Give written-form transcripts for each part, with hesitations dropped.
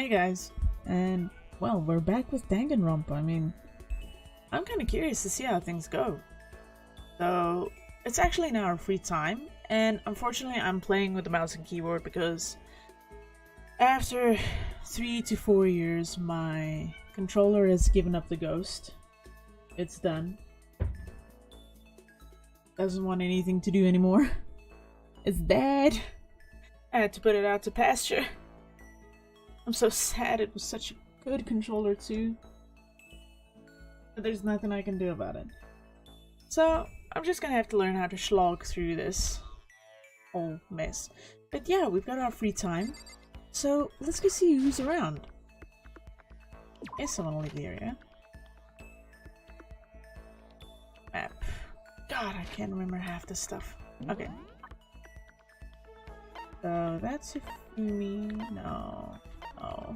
Hey guys, and well, we're back with Danganronpa. I'm kind of curious to see how things go. So, it's actually now our free time, and unfortunately, I'm playing with the mouse and keyboard because after 3 to 4 years, my controller has given up the ghost. It's done. Doesn't want anything to do anymore. It's dead. I had to put it out to pasture. I'm so sad, it was such a good controller too. But there's nothing I can do about it. So, I'm just gonna have to learn how to slog through this whole mess. But yeah, we've got our free time. So, let's go see who's around. Is someone will leave the area? Map. God, I can't remember half this stuff. Okay. So, that's Ifumi. No. Oh.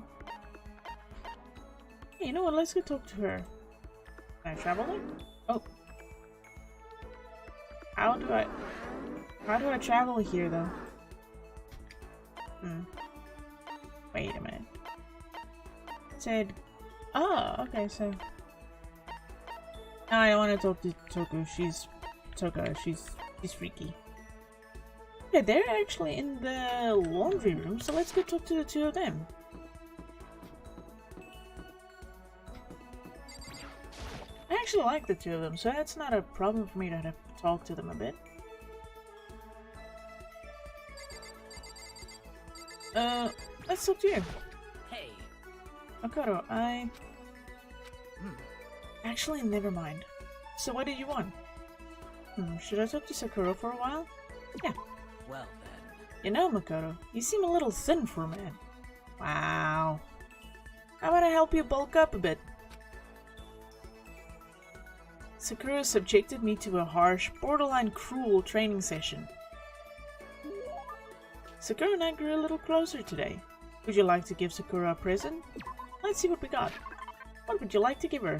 Hey, you know what? Let's go talk to her. Can I travel there? Oh. How do I travel here though? Wait a minute. It said, oh, okay, so no, I don't want to talk to Toku. She's freaky. Okay, they're actually in the laundry room, so let's go talk to the two of them. I actually like the two of them, so that's not a problem for me to have to talk to them a bit. Let's talk to you. Hey. Makoto, Actually, never mind. So what did you want? Should I talk to Sakura for a while? Yeah. Well then. You know, Makoto, you seem a little thin for a man. Wow. How about I help you bulk up a bit? Sakura subjected me to a harsh, borderline cruel training session. Sakura and I grew a little closer today. Would you like to give Sakura a present? Let's see what we got. What would you like to give her?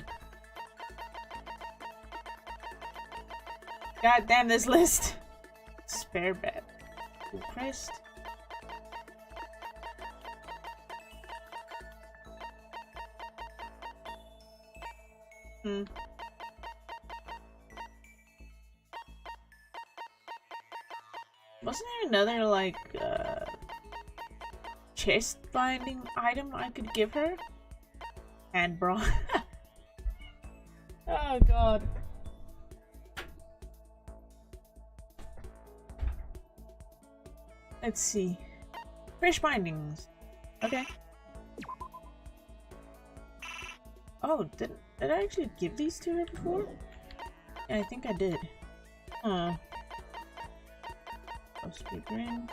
God damn this list! Spare bed. Full crest. Wasn't there another, like, chest binding item I could give her? Hand bra. Oh god. Let's see. Fresh bindings. Okay. Oh, did I actually give these to her before? Yeah, I think I did. Huh. Speed ring.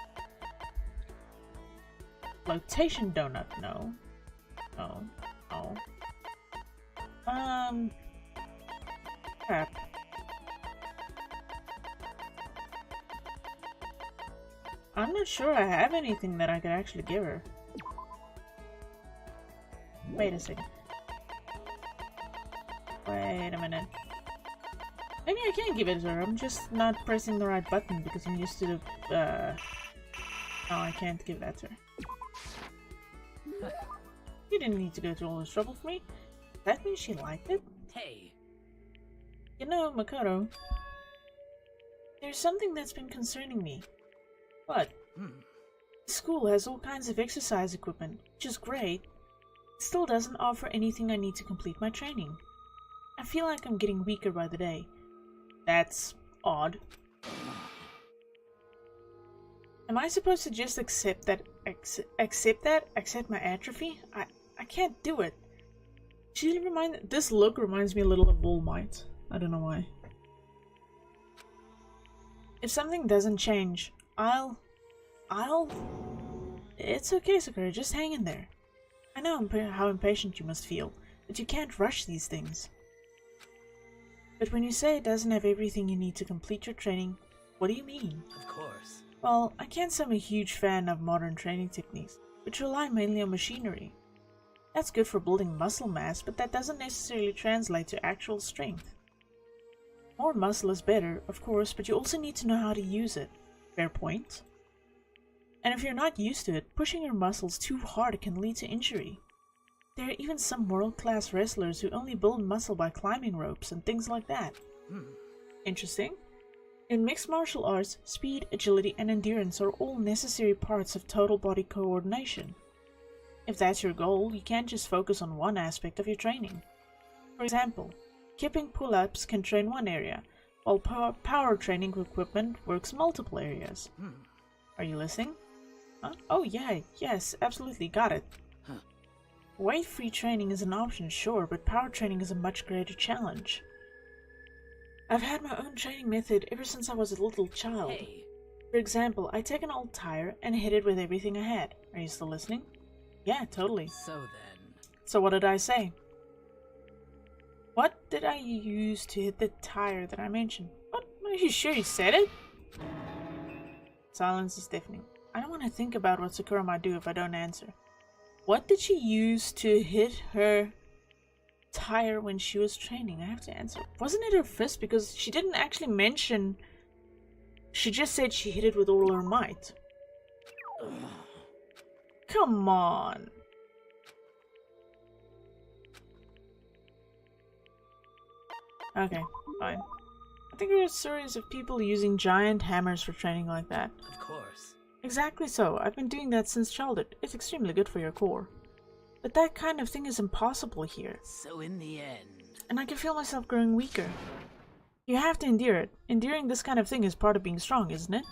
Flotation donut, no. No. No. Crap. I'm not sure I have anything that I could actually give her. Wait a second. Wait a minute. Maybe I can give it to her, I'm just not pressing the right button because I'm used to the, no, I can't give that to her. You didn't need to go to all this trouble for me. That means she liked it? Hey. You know, Makoto, there's something that's been concerning me. What? The school has all kinds of exercise equipment, which is great. It still doesn't offer anything I need to complete my training. I feel like I'm getting weaker by the day. That's odd. Am I supposed to just accept that? Accept my atrophy? I can't do it. This look reminds me a little of All Might. I don't know why. If something doesn't change, It's okay, Sakura, just hang in there. I know how impatient you must feel, but you can't rush these things. But when you say it doesn't have everything you need to complete your training, what do you mean? Of course. Well, I can't say I'm a huge fan of modern training techniques, which rely mainly on machinery. That's good for building muscle mass, but that doesn't necessarily translate to actual strength. More muscle is better, of course, but you also need to know how to use it. Fair point. And if you're not used to it, pushing your muscles too hard can lead to injury. There are even some world-class wrestlers who only build muscle by climbing ropes and things like that. Interesting. In mixed martial arts, speed, agility, and endurance are all necessary parts of total body coordination. If that's your goal, you can't just focus on one aspect of your training. For example, kipping pull-ups can train one area, while power training equipment works multiple areas. Are you listening? Huh? Oh yeah, yes, absolutely, got it. Weight-free training is an option, sure, but power training is a much greater challenge. I've had my own training method ever since I was a little child. Hey. For example, I take an old tire and hit it with everything I had. Are you still listening? Yeah, totally. So then... So what did I say? What did I use to hit the tire that I mentioned? What? Are you sure you said it? Silence is deafening. I don't want to think about what Sakura might do if I don't answer. What did she use to hit her tire when she was training? I have to answer. Wasn't it her fist? Because she didn't actually mention... She just said she hit it with all her might. Come on. Okay, fine. I think there are stories of people using giant hammers for training like that. Of course. Exactly so. I've been doing that since childhood. It's extremely good for your core. But that kind of thing is impossible here. So in the end... And I can feel myself growing weaker. You have to endure it. Enduring this kind of thing is part of being strong, isn't it?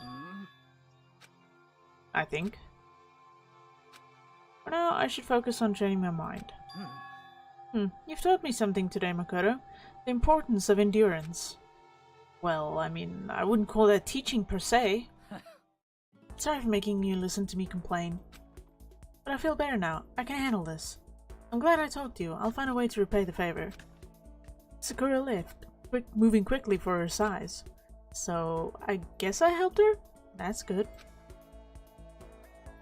I think. For now, I should focus on training my mind. You've taught me something today, Makoto. The importance of endurance. Well, I mean, I wouldn't call that teaching per se. Sorry for making you listen to me complain. But I feel better now. I can handle this. I'm glad I talked to you. I'll find a way to repay the favor. Sakura left, moving quickly for her size. So, I guess I helped her? That's good.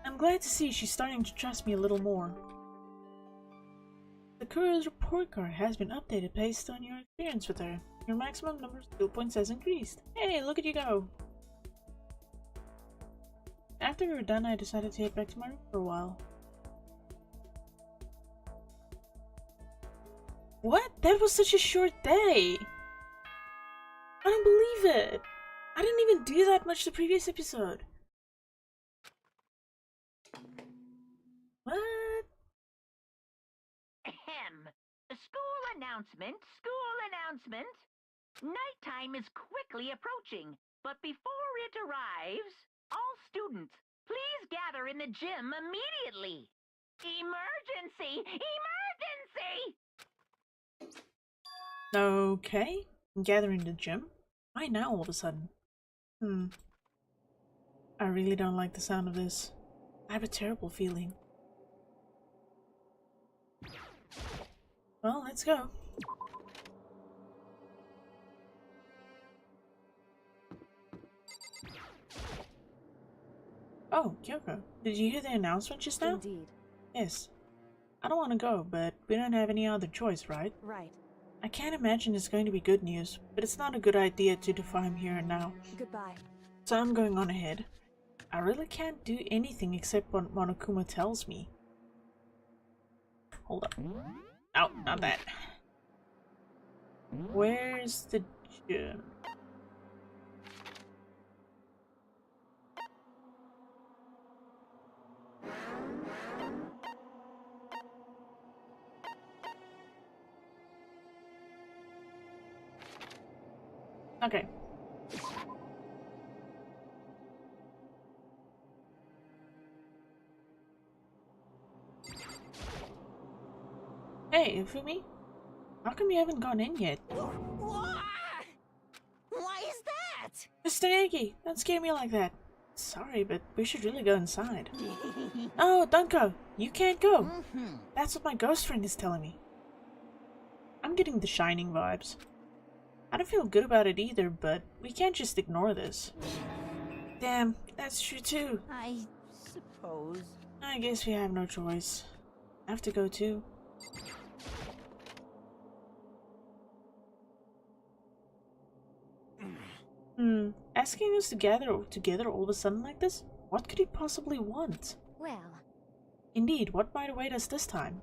I'm glad to see she's starting to trust me a little more. Sakura's report card has been updated based on your experience with her. Your maximum number of skill points has increased. Hey, look at you go! After we were done, I decided to head back to my room for a while. What? That was such a short day! I don't believe it! I didn't even do that much the previous episode. What? Ahem. School announcement, school announcement. Nighttime is quickly approaching, but before it arrives, all students, please gather in the gym immediately. Emergency! Emergency! Okay. Gather in the gym? Why now all of a sudden? I really don't like the sound of this. I have a terrible feeling. Well, let's go. Oh, Kyoko, did you hear the announcement just now? Indeed. Yes. I don't want to go, but we don't have any other choice, right? Right. I can't imagine it's going to be good news, but it's not a good idea to defy him here and now. Goodbye. So I'm going on ahead. I really can't do anything except what Monokuma tells me. Hold up. Oh, not that. Where's the gym? Okay. Hey, Ifumi? How come you haven't gone in yet? Why is that? Mr. Nagi, don't scare me like that. Sorry, but we should really go inside. Oh, don't go. You can't go. That's what my ghost friend is telling me. I'm getting the Shining vibes. I don't feel good about it either, but we can't just ignore this. Damn, that's true too. I suppose. I guess we have no choice. I have to go too. Asking us to gather together all of a sudden like this? What could he possibly want? Well, Indeed, what might await us this time?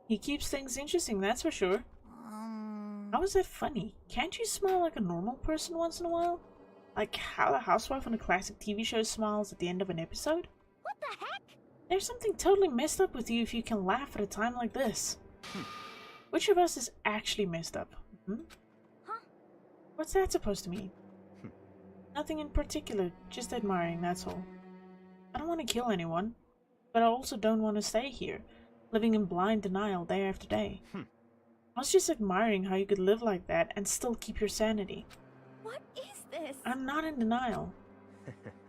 He keeps things interesting, that's for sure. How is that funny? Can't you smile like a normal person once in a while? Like how a housewife on a classic TV show smiles at the end of an episode? what the heck? There's something totally messed up with you if you can laugh at a time like this. Which of us is actually messed up? Huh? What's that supposed to mean? Nothing in particular, just admiring, that's all. I don't want to kill anyone, but I also don't want to stay here, living in blind denial day after day. I was just admiring how you could live like that and still keep your sanity. What is this? I'm not in denial.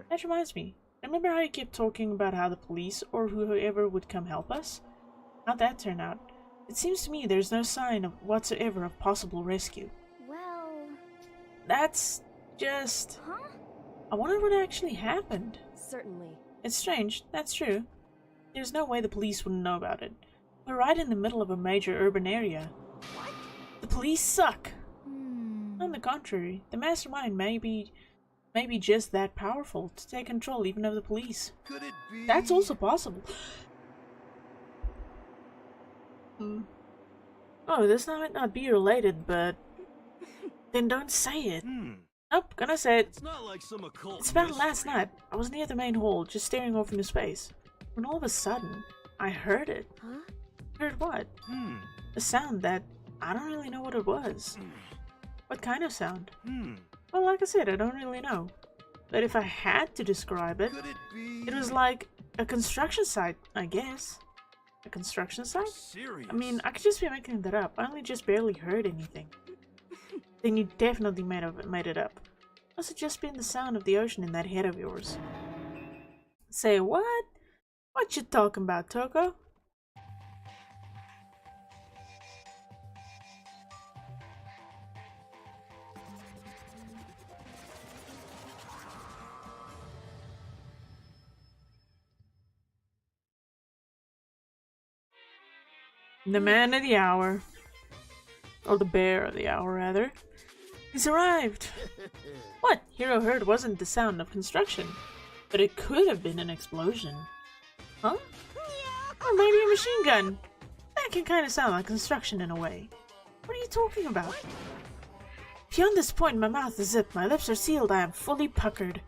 That reminds me, remember how you kept talking about how the police or whoever would come help us? How'd that turn out? It seems to me there's no sign of whatsoever of possible rescue. Well... That's just... Huh? I wonder what actually happened. Certainly. It's strange, that's true. There's no way the police wouldn't know about it. We're right in the middle of a major urban area. What? The police suck! On the contrary, the mastermind may be just that powerful to take control even of the police. Could it be? That's also possible. Oh, this might not be related, but... Then don't say it. Nope, gonna say it. It's not like some occult It's about mystery. last night. I was near the main hall, just staring off into space. When all of a sudden, I heard it. Huh? Heard what? A sound that I don't really know what it was. What kind of sound? Well, like I said, I don't really know. But if I had to describe it, Could it be? it was like a construction site, I guess. A construction site? Serious. I mean, I could just be making that up. I only just barely heard anything. Then you definitely made it up. Must have just been the sound of the ocean in that head of yours. Say what? What you talking about, Toko? The man of the hour. Or the bear of the hour, rather. He's arrived! What Hero heard wasn't the sound of construction, but it could have been an explosion. Huh? Or maybe a machine gun. That can kind of sound like construction in a way. What are you talking about? Beyond this point, my mouth is zipped, my lips are sealed, I am fully puckered.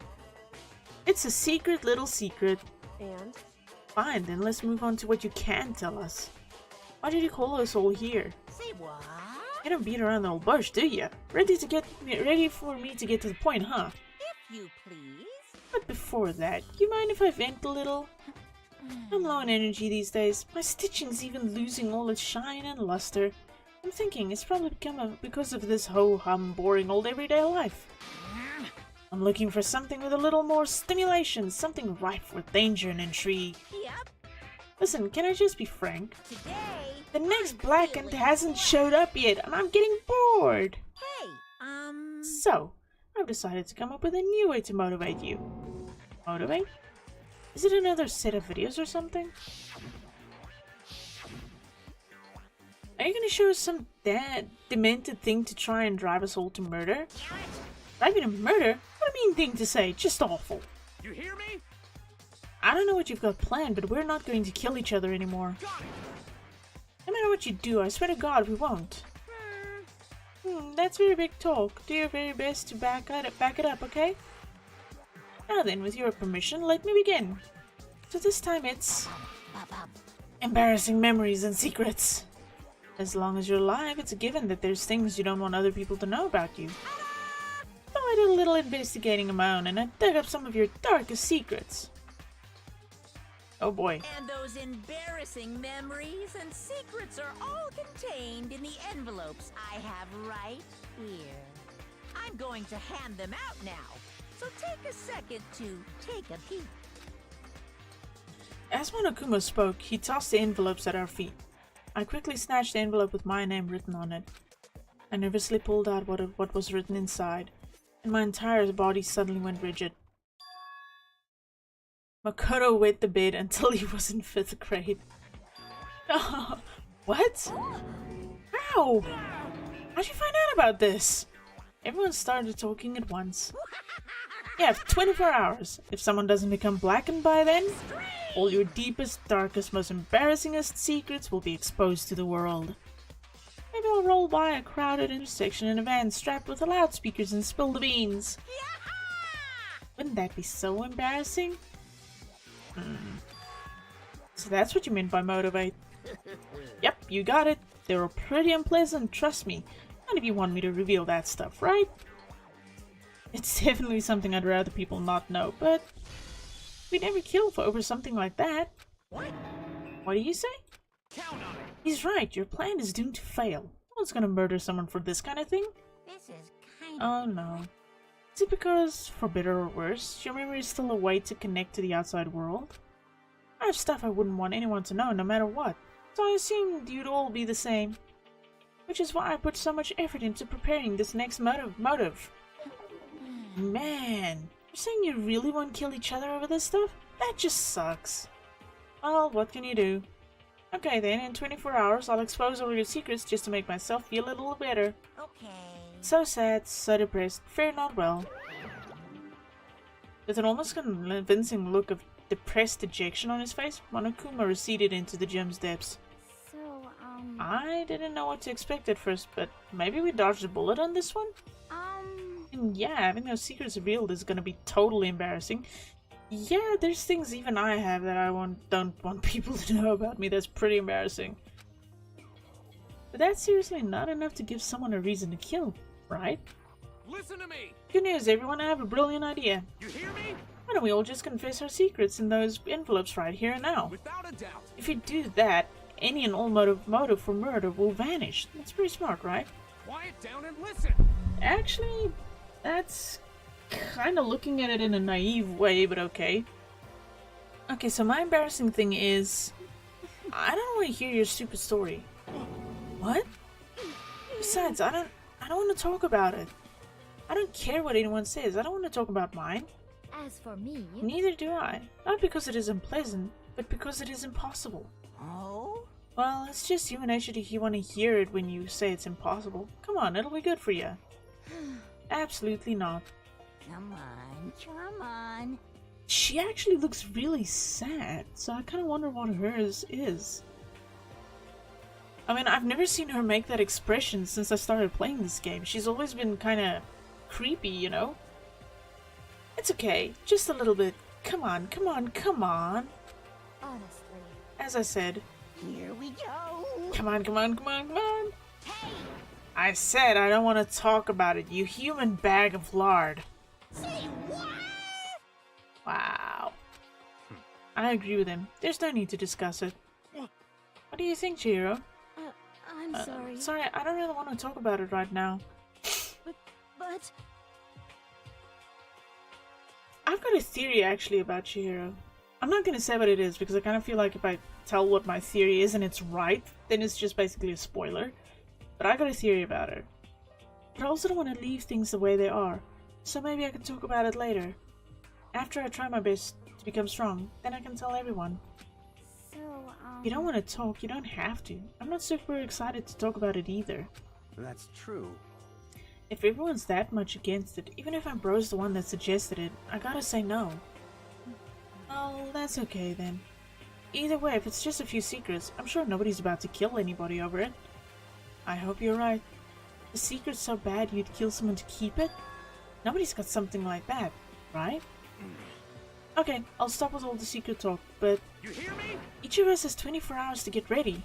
It's a secret little secret. And? Fine, then let's move on to what you can tell us. Why did you call us all here? Say what? You don't beat around the old bush, do ya? Ready for me to get to the point, huh? If you please. But before that, you mind if I vent a little? I'm low on energy these days. My stitching's even losing all its shine and luster. I'm thinking it's probably because of this ho-hum, boring old everyday life. I'm looking for something with a little more stimulation, something rife with danger and intrigue. Yep. Listen, can I just be frank? Today. The next Blackened hasn't showed up yet, and I'm getting bored. Hey, So, I've decided to come up with a new way to motivate you. Motivate? Is it another set of videos or something? Are you gonna show us some demented thing to try and drive us all to murder? Driving to murder? What a mean thing to say, just awful. You hear me? I don't know what you've got planned, but we're not going to kill each other anymore. Got it. No matter what you do, I swear to God, we won't. That's very big talk. Do your very best to back it up, okay? Now then, with your permission, let me begin. So this time it's... embarrassing memories and secrets. As long as you're alive, it's a given that there's things you don't want other people to know about you. So I did a little investigating of my own, and I dug up some of your darkest secrets. Oh boy. And those embarrassing memories and secrets are all contained in the envelopes I have right here. I'm going to hand them out now, so take a second to take a peek. As Monokuma spoke, he tossed the envelopes at our feet. I quickly snatched the envelope with my name written on it. I nervously pulled out what was written inside, and my entire body suddenly went rigid. Makoto wet the bed until he was in 5th grade. What? How? How'd you find out about this? Everyone started talking at once. You have 24 hours. If someone doesn't become blackened by then, all your deepest, darkest, most embarrassingest secrets will be exposed to the world. Maybe I'll roll by a crowded intersection in a van strapped with the loudspeakers and spill the beans. Wouldn't that be so embarrassing? So that's what you meant by motivate. Yep, you got it. They were pretty unpleasant, trust me. Not if you want me to reveal that stuff, right? It's definitely something I'd rather people not know, but we'd never kill for over something like that. What do you say? Count on it. He's right, your plan is doomed to fail. No one's gonna murder someone for this kind of thing. This is kind Oh no. Is it because, for better or worse, your memory is still a way to connect to the outside world? I have stuff I wouldn't want anyone to know, no matter what, so I assumed you'd all be the same. Which is why I put so much effort into preparing this next motive. Man, you're saying you really won't kill each other over this stuff? That just sucks. Well, what can you do? Okay then, in 24 hours I'll expose all your secrets just to make myself feel a little better. Okay. So sad, so depressed, fare not well. With an almost convincing look of depressed dejection on his face, Monokuma receded into the gym's depths. So, I didn't know what to expect at first, but maybe we dodged a bullet on this one? And yeah, having those secrets revealed is gonna be totally embarrassing. Yeah, there's things even I have that I don't want people to know about me that's pretty embarrassing. But that's seriously not enough to give someone a reason to kill, right? Listen to me. Good news, everyone, I have a brilliant idea. You hear me? Why don't we all just confess our secrets in those envelopes right here and now? Without a doubt. If you do that, any and all motive for murder will vanish. That's pretty smart, right? Quiet down and listen. Actually, that's kind of looking at it in a naive way, but okay. Okay, so my embarrassing thing is, I don't want to hear your stupid story. What? Besides, I don't want to talk about it. I don't care what anyone says. I don't want to talk about mine. as for me, Neither do I. Not because it is unpleasant, but because it is impossible. Oh? Well, it's just human nature to want to hear it when you say it's impossible. Come on, it'll be good for you. Absolutely not. Come on. She actually looks really sad, so I kind of wonder what hers is. I mean, I've never seen her make that expression since I started playing this game. She's always been kind of creepy, you know? It's okay, just a little bit. Come on. honestly. As I said, Here we go. come on. Hey, I said I don't want to talk about it, you human bag of lard. say what? Wow. I agree with him. There's no need to discuss it. What do you think, Chihiro? I'm sorry. Sorry, I don't really want to talk about it right now. But I've got a theory actually about Chihiro. I'm not gonna say what it is because I kind of feel like if I tell what my theory is and it's right, then it's just basically a spoiler. But I got a theory about her. But I also don't want to leave things the way they are. So maybe I can talk about it later. After I try my best to become strong, then I can tell everyone. so, If you don't want to talk, you don't have to. I'm not super excited to talk about it either. That's true. If everyone's that much against it, even if Ambro's the one that suggested it, I gotta say no. Oh, that's okay then. Either way, if it's just a few secrets, I'm sure nobody's about to kill anybody over it. I hope you're right. The secret's so bad you'd kill someone to keep it? Nobody's got something like that, right? Okay, I'll stop with all the secret talk, but You hear me? each of us has 24 hours to get ready.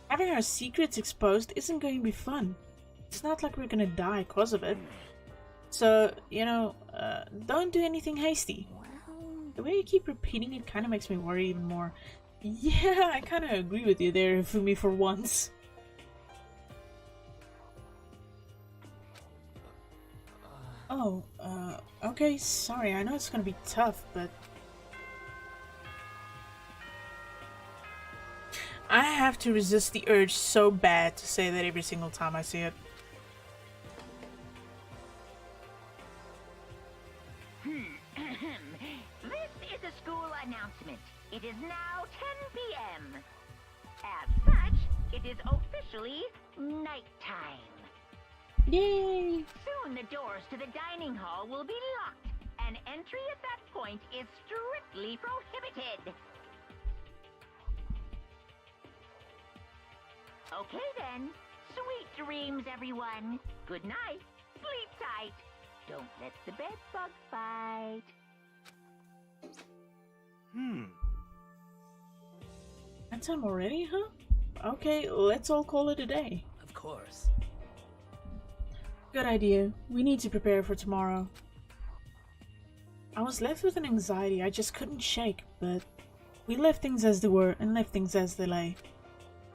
Having our secrets exposed isn't going to be fun. It's not like we're gonna die cause of it. So, don't do anything hasty. The way you keep repeating it kind of makes me worry even more. Yeah, I kind of agree with you there, Fumi, for once. Oh, okay, sorry, I know it's gonna be tough, but... I have to resist the urge so bad to say that every single time I see it. This is a school announcement. It is now 10 p.m. As such, it is officially nighttime. Yay! Soon the doors to the dining hall will be locked, and entry at that point is strictly prohibited. Okay then. Sweet dreams, everyone. Good night. Sleep tight. Don't let the bed bug bite. That time already, huh? Okay, let's all call it a day. Of course. Good idea. We need to prepare for tomorrow. I was left with an anxiety I just couldn't shake, but we left things as they were and left things as they lay.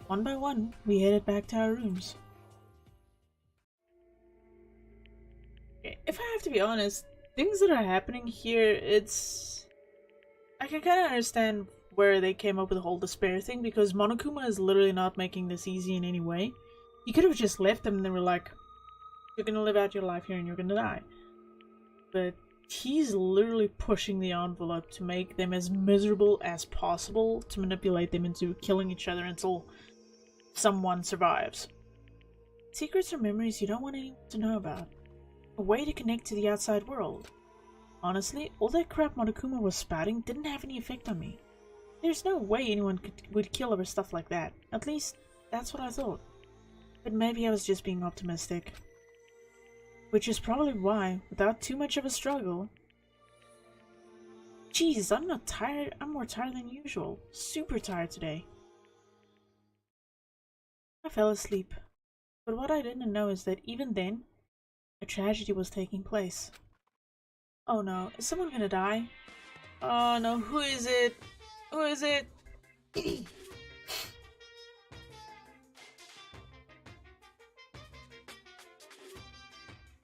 One by one, we headed back to our rooms. If I have to be honest, things that are happening here, I can kind of understand where they came up with the whole despair thing, because Monokuma is literally not making this easy in any way. He could have just left them and they were like, you're gonna live out your life here and you're gonna die. But he's literally pushing the envelope to make them as miserable as possible, to manipulate them into killing each other until someone survives. Secrets are memories you don't want anyone to know about. A way to connect to the outside world. Honestly, all that crap Monokuma was spouting didn't have any effect on me. There's no way anyone would kill over stuff like that. At least, that's what I thought. But maybe I was just being optimistic. Which is probably why, without too much of a struggle... Jeez, I'm not tired. I'm more tired than usual. Super tired today. I fell asleep. But what I didn't know is that even then, a tragedy was taking place. Oh no, is someone gonna die? Oh no, who is it? Who is it?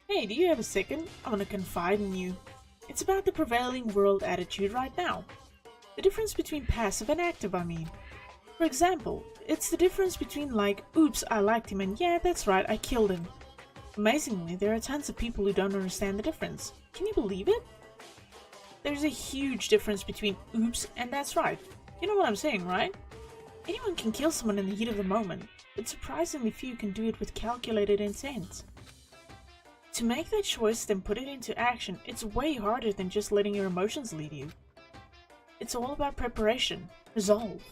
Hey, do you have a second? I want to confide in you. It's about the prevailing world attitude right now. The difference between passive and active, I mean. For example, it's the difference between like, oops, I liked him and yeah, that's right, I killed him. Amazingly, there are tons of people who don't understand the difference. Can you believe it? There's a huge difference between oops and that's right. You know what I'm saying, right? Anyone can kill someone in the heat of the moment, but surprisingly few can do it with calculated intent. To make that choice, then put it into action, it's way harder than just letting your emotions lead you. It's all about preparation, resolve.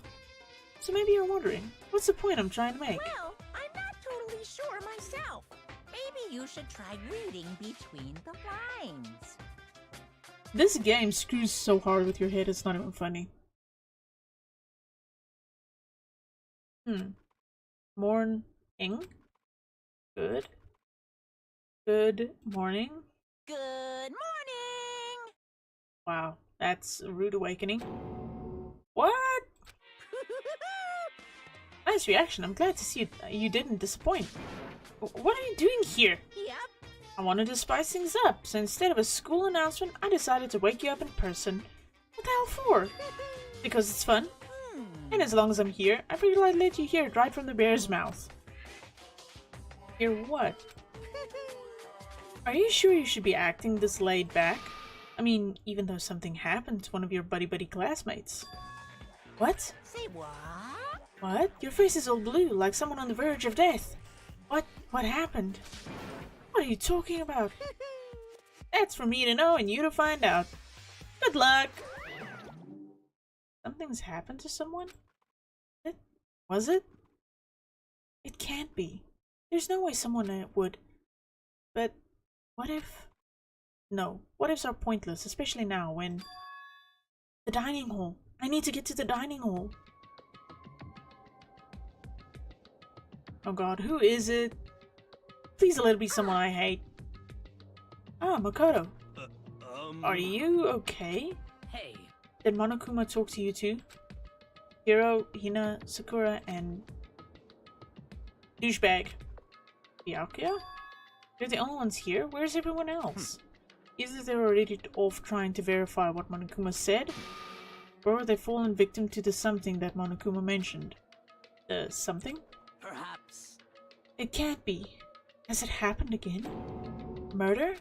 So maybe you're wondering, what's the point I'm trying to make? Well, I'm not totally sure myself. Maybe you should try reading between the lines. This game screws so hard with your head, it's not even funny. Morning? Good. Good morning. Good morning! Wow, that's a rude awakening. What? Nice reaction. I'm glad to see you didn't disappoint. What are you doing here? Yep. I wanted to spice things up, so instead of a school announcement, I decided to wake you up in person. What the hell for? Because it's fun. And as long as I'm here, I figured I'd let you hear it right from the bear's mouth. Hear what? Are you sure you should be acting this laid back? I mean, even though something happened to one of your buddy classmates. What? Say what? What? Your face is all blue, like someone on the verge of death. What happened? What are you talking about? That's for me to know and you to find out. Good luck! Something's happened to someone? Was it? It can't be. There's no way someone would. But what if... No, what ifs are pointless, especially now when... The dining hall. I need to get to the dining hall. Oh god, who is it? Please let it be someone I hate. Ah, Makoto. Are you okay? Hey, Did Monokuma talk to you too? Hiro, Hina, Sakura, and... Douchebag. Byakuya? You're the only ones here? Where's everyone else? Either they're already off trying to verify what Monokuma said, or they've fallen victim to the something that Monokuma mentioned. The something? perhaps. It can't be. Has it happened again? Murder?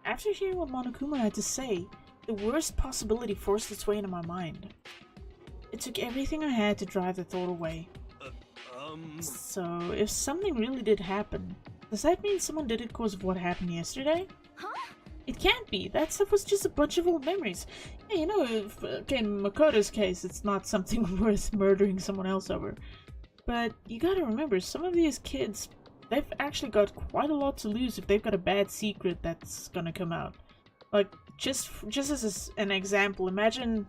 After hearing what Monokuma had to say, the worst possibility forced its way into my mind. It took everything I had to drive the thought away. So, if something really did happen, does that mean someone did it because of what happened yesterday? Huh? It can't be. That stuff was just a bunch of old memories. Yeah, you know, if, in Makoto's case, it's not something worth murdering someone else over. But you gotta remember, some of these kids, they've actually got quite a lot to lose if they've got a bad secret that's gonna come out. Like, just as an example, imagine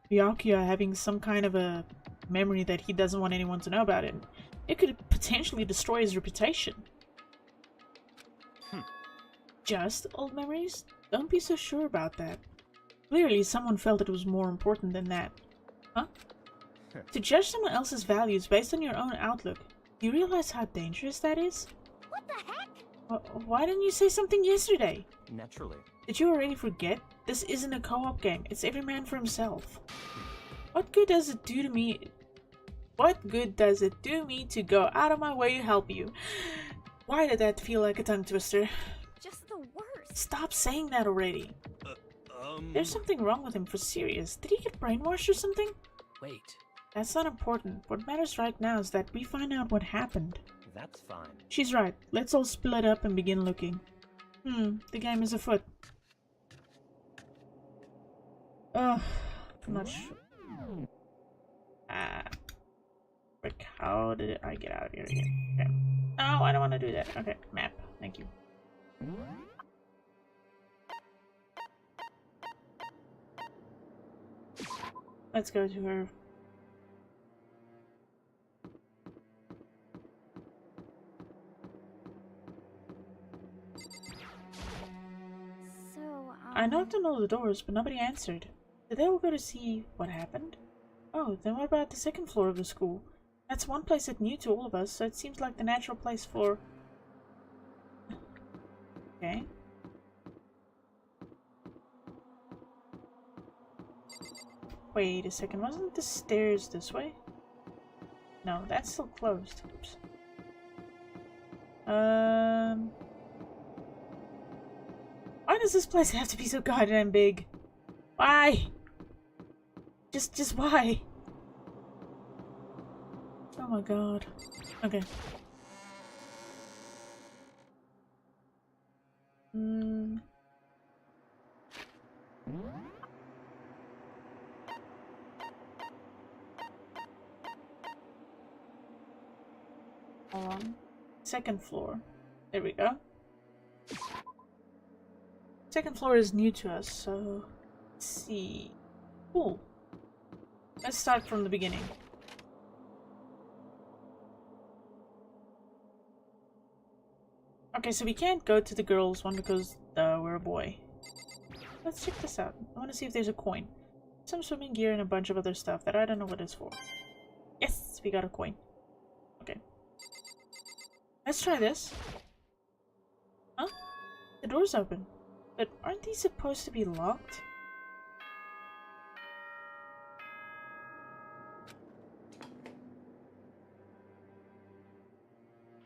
Byakuya having some kind of a memory that he doesn't want anyone to know about it. It could potentially destroy his reputation. Just old memories? Don't be so sure about that. Clearly, someone felt it was more important than that. Huh? To judge someone else's values based on your own outlook, do you realize how dangerous that is? What the heck? Why didn't you say something yesterday? Naturally. Did you already forget? This isn't a co-op game. It's every man for himself. What good does it do to me? What good does it do me to go out of my way to help you? Why did that feel like a tongue twister? Just the worst. Stop saying that already. There's something wrong with him for serious. Did he get brainwashed or something? Wait, That's not important. What matters right now is that we find out what happened. that's fine. She's right. Let's all split up and begin looking. The game is afoot. Ugh, I'm not sure. Frick, how did I get out of here again? Okay. No, I don't want to do that. Okay, map. Thank you. Let's go to her. So, I knocked on all the doors, but nobody answered. Did they all go to see what happened? Oh, then what about the second floor of the school? That's one place that's new to all of us, so it seems like the natural place for... Okay. Wait a second, wasn't the stairs this way? No, that's still closed. Oops. Why does this place have to be so goddamn big? Why? Just why? Oh my god. Okay. Hold on. Second floor. There we go. Second floor is new to us, so let's see. Cool. Let's start from the beginning. Okay, so we can't go to the girls one because we're a boy. Let's check this out. I want to see if there's a coin. Some swimming gear and a bunch of other stuff that I don't know what it's for. Yes, we got a coin. Okay. Let's try this. Huh? The door's open. But aren't these supposed to be locked?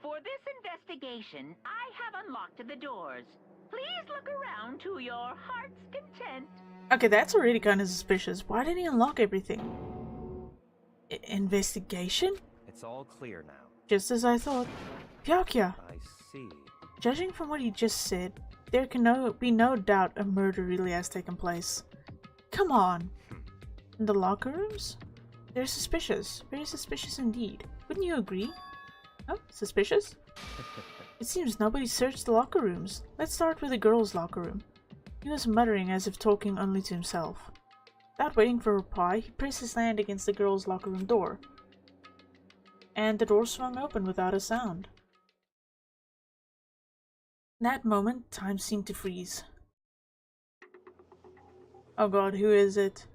For this investigation, I have unlocked the doors. Please look around to your heart's content. Okay, that's already kind of suspicious. Why didn't he unlock everything? Investigation? It's all clear now. Just as I thought. Byakuya! I see. Judging from what he just said, there can be no doubt a murder really has taken place. Come on! In the locker rooms? They're suspicious. Very suspicious indeed. Wouldn't you agree? Oh, suspicious? It seems nobody searched the locker rooms. Let's start with the girls' locker room. He was muttering as if talking only to himself. Without waiting for a reply, he pressed his hand against the girls' locker room door. And the door swung open without a sound. In that moment, time seemed to freeze. Oh god, who is it?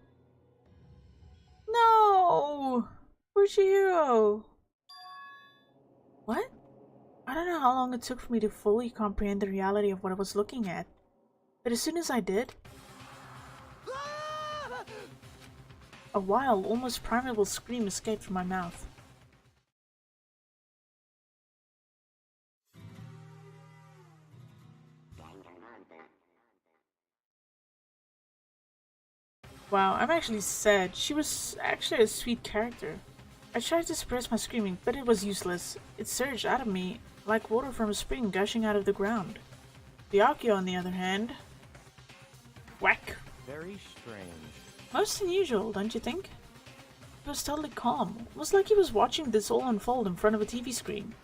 No! Where's Chihiro? What? I don't know how long it took for me to fully comprehend the reality of what I was looking at. But as soon as I did, a wild, almost primeval scream escaped from my mouth. Wow, I'm actually sad. She was actually a sweet character. I tried to suppress my screaming, but it was useless. It surged out of me like water from a spring gushing out of the ground. Byakuya, on the other hand, Whack. Very strange. Most unusual, don't you think? He was totally calm. It was like he was watching this all unfold in front of a TV screen.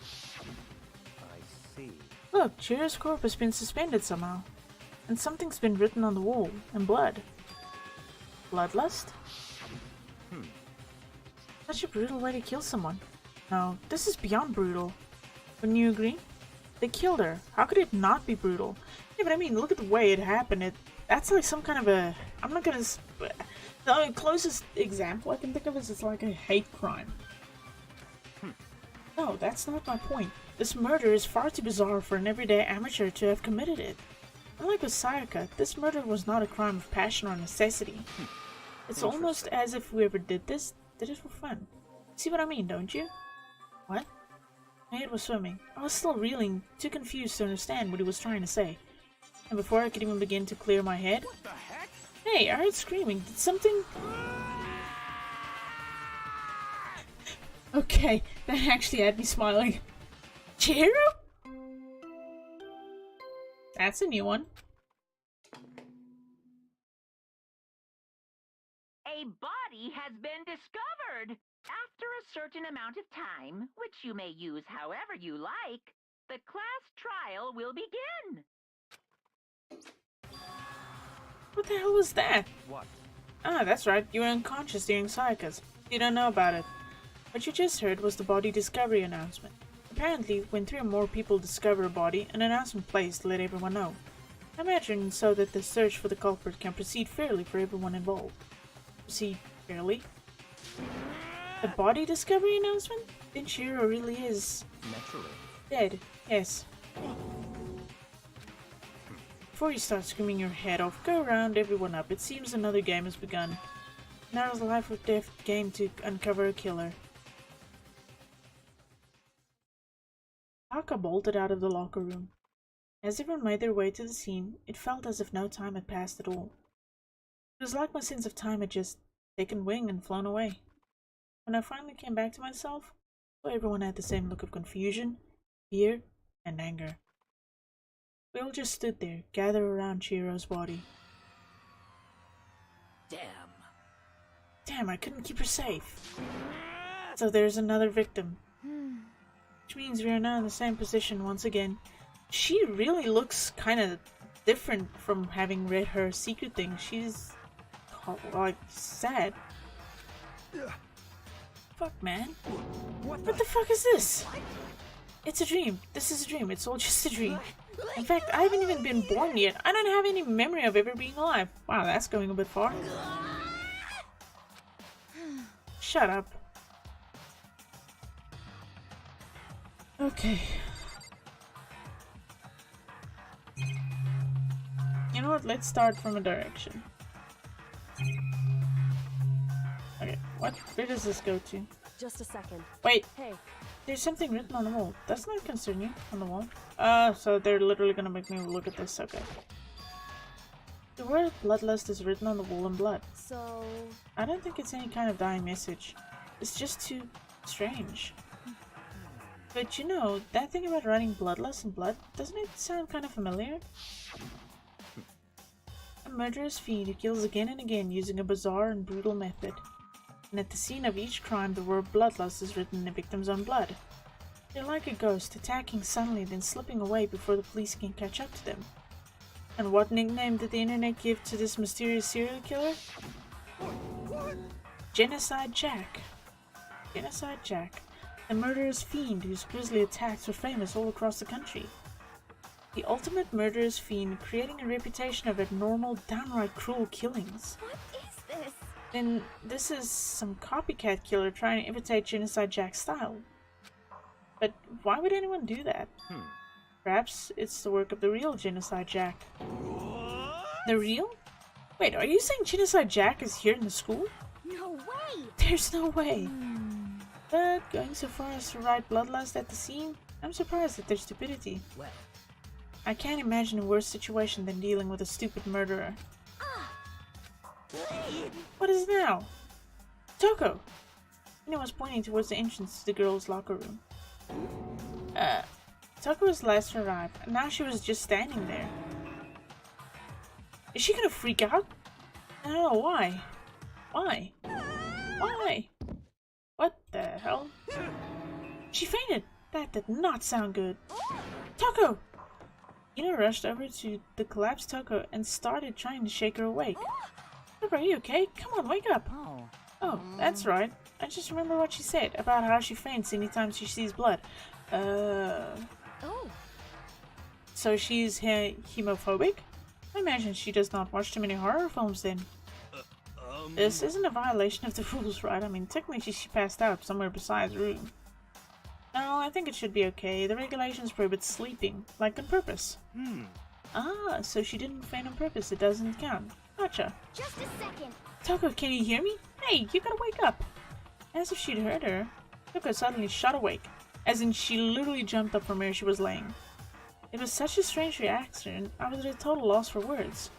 I see. Look, Chihiro's corpse has been suspended somehow. And something's been written on the wall, in blood. Bloodlust? Such a brutal way to kill someone. No, this is beyond brutal. Wouldn't you agree? They killed her. How could it not be brutal? Yeah, but I mean, look at the way it happened. That's like some kind of a... I'm not gonna... The closest example I can think of is it's like a hate crime. No, that's not my point. This murder is far too bizarre for an everyday amateur to have committed it. Unlike with Sayaka, this murder was not a crime of passion or necessity. It's almost as if whoever did this did it for fun. See what I mean, don't you? What? My head was swimming. I was still reeling, too confused to understand what he was trying to say. And before I could even begin to clear my head... What the heck? Hey, I heard screaming. Did something... Okay, that actually had me smiling. Chihiro? That's a new one. A body has been discovered! After a certain amount of time, which you may use however you like, the class trial will begin. What the hell was that? What? Ah, that's right. You were unconscious during Sayaka's. You don't know about it. What you just heard was the body discovery announcement. Apparently, when 3 or more people discover a body, an announcement plays to let everyone know. I imagine so that the search for the culprit can proceed fairly for everyone involved. Proceed fairly? The body discovery announcement? Then Chihiro really is... Naturally. dead. Yes. Before you start screaming your head off, go round everyone up. It seems another game has begun. Now is a life or death game to uncover a killer. Taka bolted out of the locker room. As everyone made their way to the scene, it felt as if no time had passed at all. It was like my sense of time had just taken wing and flown away. When I finally came back to myself, everyone had the same look of confusion, fear, and anger. We all just stood there, gathered around Chihiro's body. Damn, I couldn't keep her safe. So there's another victim. Which means we are now in the same position once again. She really looks kind of different from having read her secret thing. She's like sad. Fuck, man. What the fuck is this? It's a dream. This is a dream. It's all just a dream. In fact, I haven't even been born yet. I don't have any memory of ever being alive. Wow, that's going a bit far. Shut up. Okay. You know what? Let's start from a direction. Okay, where does this go to? Just a second. Wait, Hey, there's something written on the wall. Doesn't that concern you? On the wall? So they're literally gonna make me look at this. Okay. The word bloodlust is written on the wall in blood. so... I don't think it's any kind of dying message. It's just too strange. But you know, that thing about writing bloodlust in blood, doesn't it sound kind of familiar? A murderous fiend who kills again and again using a bizarre and brutal method. And at the scene of each crime, the word bloodlust is written in the victim's own blood. They're like a ghost, attacking suddenly then slipping away before the police can catch up to them. And what nickname did the internet give to this mysterious serial killer? Genocide Jack. Genocide Jack. A murderous fiend whose grisly attacks were famous all across the country. The ultimate murderous fiend creating a reputation of abnormal, downright cruel killings. What is this? Then this is some copycat killer trying to imitate Genocide Jack's style. But why would anyone do that? Perhaps it's the work of the real Genocide Jack. The real? Wait, are you saying Genocide Jack is here in the school? No way! There's no way. But going so far as to write bloodlust at the scene, I'm surprised at their stupidity. Well, I can't imagine a worse situation than dealing with a stupid murderer. What is it now? Toko! Ina was pointing towards the entrance to the girls' locker room. Toko was last to arrive, and now she was just standing there. Is she gonna freak out? Oh, why? Why? Why? What the hell? She fainted! That did not sound good. Toko! Ina rushed over to the collapsed Toko and started trying to shake her awake. Toko, are you okay? Come on, wake up! Oh, that's right. I just remember what she said about how she faints anytime she sees blood. Oh. So she's hemophobic? I imagine she does not watch too many horror films then. This isn't a violation of the rules, right? I mean, technically she passed out somewhere besides the room. No, I think it should be okay. The regulations prohibit sleeping, like on purpose. Ah, so she didn't faint on purpose. It doesn't count. Gotcha. Just a second. Toko, can you hear me? Hey, you gotta wake up. As if she'd heard her, Toko suddenly shot awake, as in she literally jumped up from where she was laying. It was such a strange reaction, I was at a total loss for words.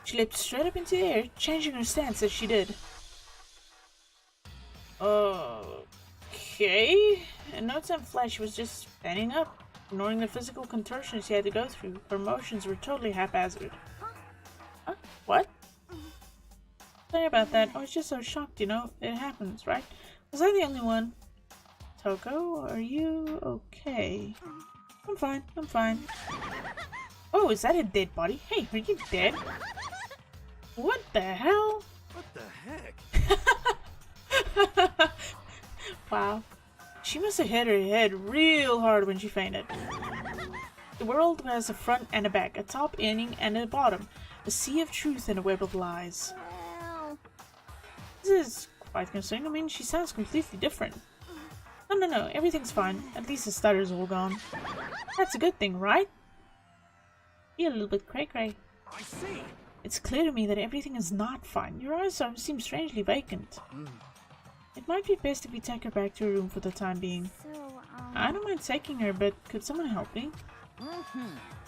She leaped straight up into the air, changing her stance as she did. Okay. In no time flat, she was just standing up, ignoring the physical contortions she had to go through. Her motions were totally haphazard. Huh? What? Sorry about that. I was just so shocked, you know. It happens, right? Was I the only one? Toko, are you okay? I'm fine. I'm fine. Oh, is that a dead body? Hey, are you dead? What the hell? What the heck? Wow. She must have hit her head real hard when she fainted. The world has a front and a back, a top ending and a bottom, a sea of truth and a web of lies. Well, This is quite concerning. I mean, she sounds completely different. No, everything's fine. At least the stutter's all gone. That's a good thing, right? You're a little bit cray-cray. I see. It's clear to me that everything is not fine. Your eyes seem strangely vacant. It might be best if we take her back to her room for the time being. so, I don't mind taking her, but could someone help me? I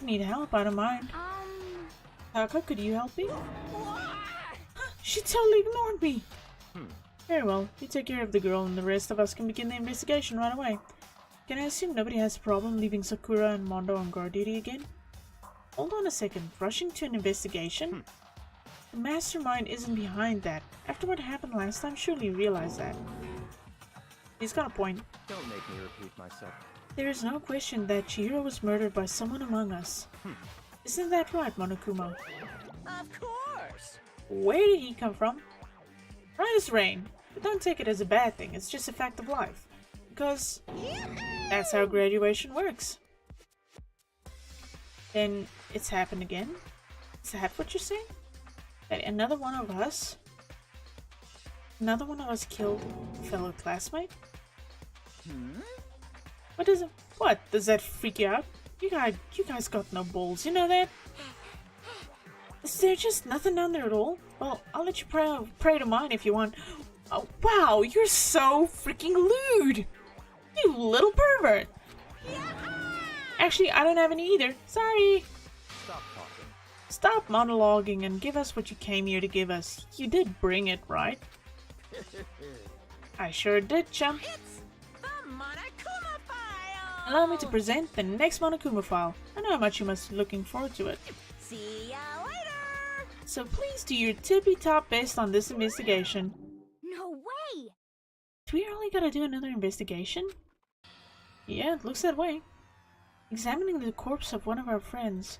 need help, I don't mind. Taka, could you help me? She totally ignored me! Very well, you take care of the girl and the rest of us can begin the investigation right away. Can I assume nobody has a problem leaving Sakura and Mondo on guard duty again? Hold on a second, rushing to an investigation? The mastermind isn't behind that. After what happened last time, surely you realize that. He's got a point. Don't make me repeat myself. There is no question that Chihiro was murdered by someone among us. Isn't that right, Monokuma? Of course. Where did he come from? Right as rain. But don't take it as a bad thing, it's just a fact of life. Because that's how graduation works. Then it's happened again? Is that what you're saying? That another one of us killed a fellow classmate? What? Does that freak you out? You guys got no balls, you know that? Is there just nothing down there at all? Well, I'll let you pray to mine if you want. Oh, wow, you're so freaking lewd! You little pervert! Actually, I don't have any either. Sorry! Stop talking. Stop monologuing and give us what you came here to give us. You did bring it, right? I sure did, chum. It's the Monokuma File! Allow me to present the next Monokuma file. I know how much you must be looking forward to it. See ya later! So please do your tippy-top best on this investigation. no way. Do we really gotta do another investigation? Yeah, it looks that way. Examining the corpse of one of our friends.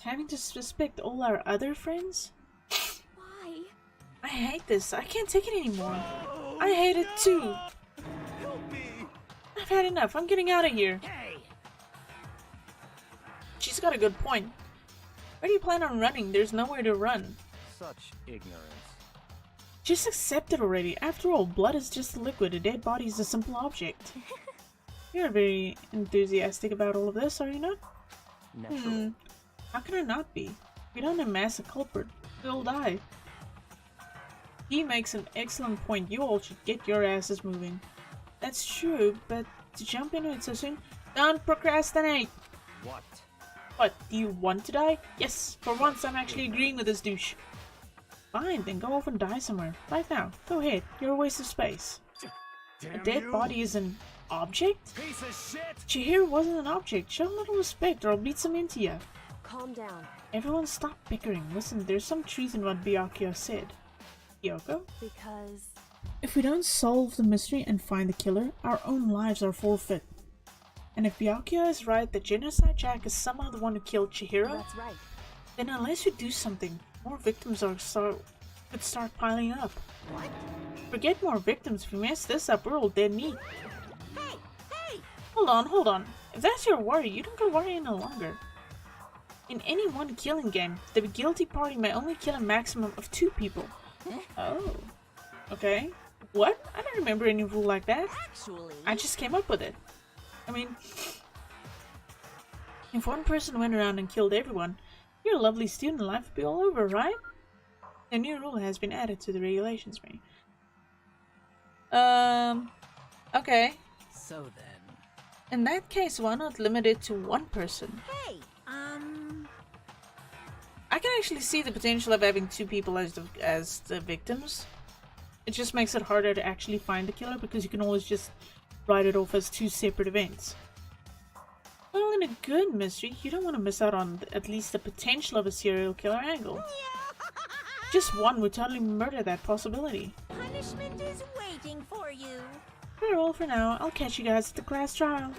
Having to suspect all our other friends? Why? I hate this. I can't take it anymore. I hate it too. Help me! I've had enough. I'm getting out of here. Hey! She's got a good point. Where do you plan on running? There's nowhere to run. Such ignorance. Just accept it already. After all, blood is just a liquid. A dead body is a simple object. You're very enthusiastic about all of this, are you not? Naturally. How can I not be? We don't amass a culprit. We'll die. He makes an excellent point. You all should get your asses moving. That's true, but to jump into it so soon... Don't procrastinate! What? What, do you want to die? Yes, for once I'm actually agreeing with this douche. Fine, then go off and die somewhere. Right now. Go ahead. You're a waste of space. A dead body is an object? Piece of shit! Chihiro wasn't an object. Show a little respect or I'll beat some into you. calm down. Everyone stop bickering. Listen, there's some truth in what Byakuya said. Kyoko? Because... If we don't solve the mystery and find the killer, our own lives are forfeit. And if Byakuya is right that Genocide Jack is somehow the one who killed Chihiro, That's right. then unless we do something, more victims could start piling up. What? Forget more victims. If we mess this up, we're all dead meat. Hey! Hey! Hold on. If that's your worry, you don't go worrying no longer. In any one killing game, the guilty party may only kill a maximum of 2 people. Oh. Okay. What? I don't remember any rule like that. Actually... I just came up with it. I mean, if one person went around and killed everyone, your lovely student life would be all over, right? A new rule has been added to the regulations, me. Okay. So then. In that case, why not limit it to 1 person? Hey! I can actually see the potential of having 2 people as the victims. It just makes it harder to actually find the killer because you can always just write it off as 2 separate events. Well, in a good mystery, you don't want to miss out on at least the potential of a serial killer angle. Just 1 would totally murder that possibility. Punishment is waiting for you. Farewell for now. I'll catch you guys at the class trial.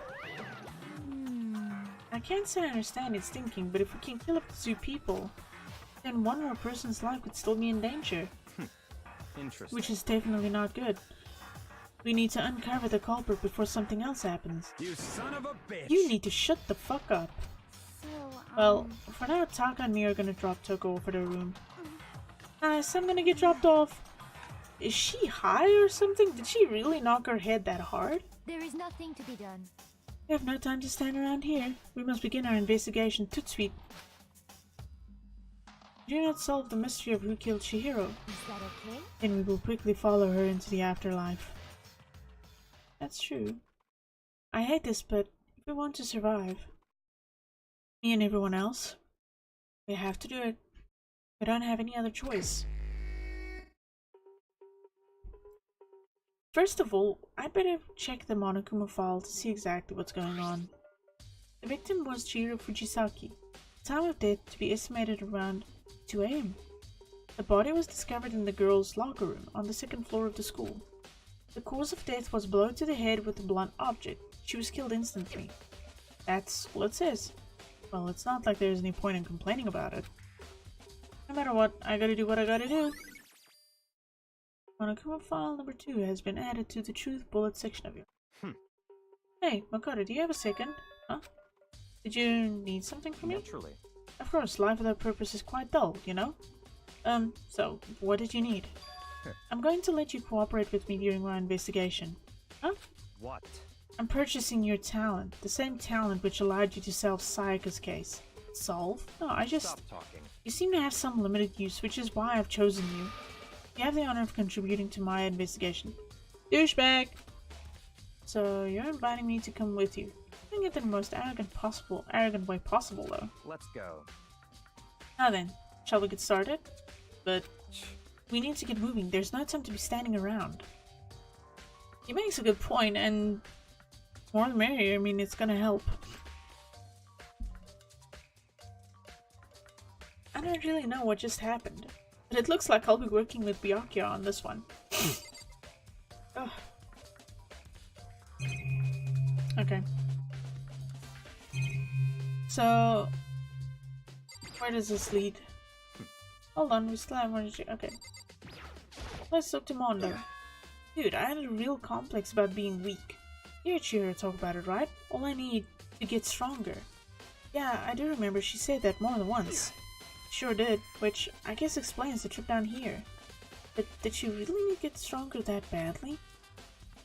I can't say I understand its thinking, but if we can kill up to 2 people, then 1 more person's life could still be in danger. Interesting. Which is definitely not good. We need to uncover the culprit before something else happens. You son of a bitch! You need to shut the fuck up. So, Well, for now, Taka and me are gonna drop Toko off at her room. Nice, I'm gonna get dropped off. Is she high or something? Did she really knock her head that hard? there is nothing to be done. We have no time to stand around here. We must begin our investigation tout de suite. Do not solve the mystery of who killed Chihiro, Is that okay? then we will quickly follow her into the afterlife. That's true. I hate this, but if we want to survive, me and everyone else, we have to do it. We don't have any other choice. First of all, I'd better check the Monokuma file to see exactly what's going on. The victim was Chihiro Fujisaki. The time of death to be estimated around 2 AM. The body was discovered in the girls' locker room on the 2nd floor of the school. The cause of death was a blow to the head with a blunt object. She was killed instantly. That's all it says. Well, it's not like there's any point in complaining about it. No matter what, I gotta do what I gotta do. Monokuma file number 2 has been added to the truth bullet section of your. Hey, Makoto, do you have a second? Huh? Did you need something from me? Naturally. Of course, life without purpose is quite dull, you know? So, what did you need? I'm going to let you cooperate with me during my investigation. Huh? What? I'm purchasing your talent, the same talent which allowed you to solve Sayaka's case. Solve? No, I just... Stop talking. You seem to have some limited use, which is why I've chosen you. You have the honor of contributing to my investigation. Douchebag! So, you're inviting me to come with you. Doing it in the most arrogant way possible, though. Let's go. Now then, shall we get started? But we need to get moving. There's no time to be standing around. He makes a good point, and more the merrier. I mean, it's gonna help. I don't really know what just happened, but it looks like I'll be working with Byakuya on this one. Ugh. Okay. So, where does this lead? Hold on, we still have more to check. Okay. Let's talk to Mondo. Dude, I had a real complex about being weak. You heard Chihiro talk about it, right? All I need to get stronger. Yeah, I do remember she said that more than once. Sure did, which I guess explains the trip down here. But did she really need to get stronger that badly?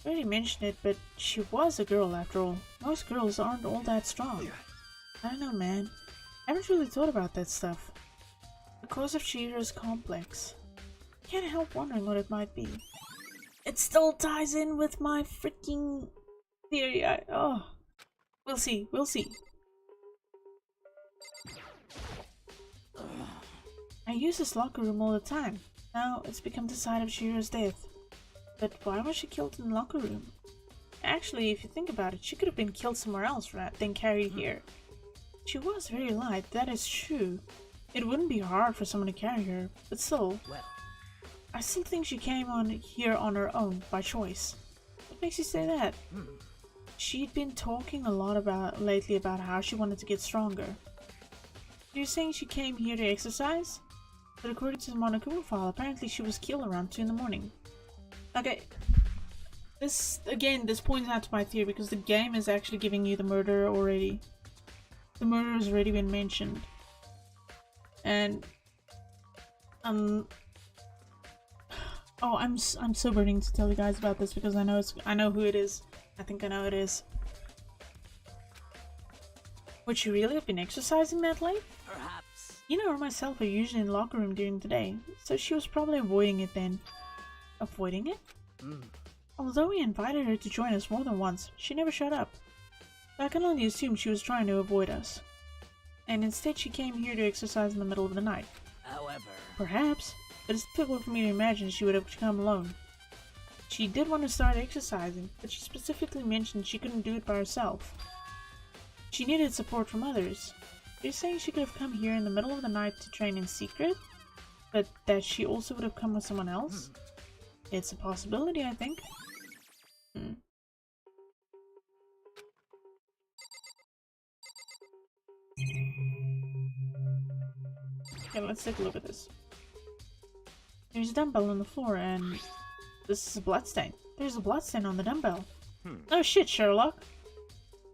I already mentioned it, but she was a girl after all. Most girls aren't all that strong. I don't know, man. I haven't really thought about that stuff. The cause of Chihiro's complex. I can't help wondering what it might be. It still ties in with my freaking theory. We'll see. We'll see. I use this locker room all the time. Now it's become the site of Chihiro's death. But why was she killed in the locker room? Actually, if you think about it, she could have been killed somewhere else, right? Then carried here. She was very light, that is true. It wouldn't be hard for someone to carry her, but still, Well, I still think she came on here on her own, by choice. What makes you say that? She'd been talking a lot lately about how she wanted to get stronger. You're saying she came here to exercise? But according to the Monokuma file, apparently she was killed around 2 in the morning. Okay. This points out to my theory because the game is actually giving you the murderer already. The murder has already been mentioned. And oh, I'm so burning to tell you guys about this because I know who it is. I think I know who it is. Would she really have been exercising that late? perhaps. You know, her and myself are usually in the locker room during the day, so she was probably avoiding it then. Avoiding it? Although we invited her to join us more than once, she never showed up. I can only assume she was trying to avoid us. And instead she came here to exercise in the middle of the night. However, Perhaps, but it's difficult for me to imagine she would have come alone. She did want to start exercising, but she specifically mentioned she couldn't do it by herself. She needed support from others. You're saying she could have come here in the middle of the night to train in secret, but that she also would have come with someone else? It's a possibility, I think. Okay, let's take a look at this. There's a dumbbell on the floor, and this is a bloodstain. There's a bloodstain on the dumbbell. Oh shit, Sherlock!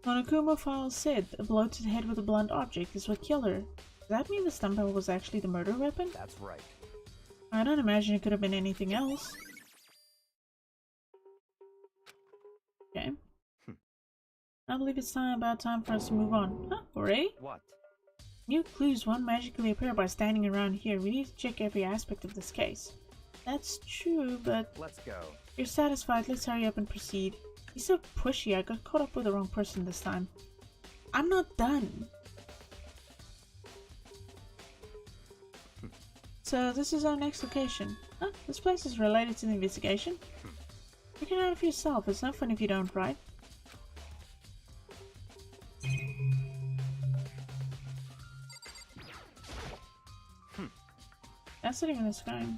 Monokuma file said a blow to the head with a blunt object is what killed her. Does that mean this dumbbell was actually the murder weapon? That's right. I don't imagine it could have been anything else. Okay. I believe it's about time for us to move on. Huh? Already? What? New clues won't magically appear by standing around here. We need to check every aspect of this case. That's true, but Let's go. you're satisfied. Let's hurry up and proceed. He's so pushy. I got caught up with the wrong person this time. I'm not done. So this is our next location. Huh? This place is related to the investigation. Figure it out for yourself. It's no fun if you don't, right? That's not even a screen.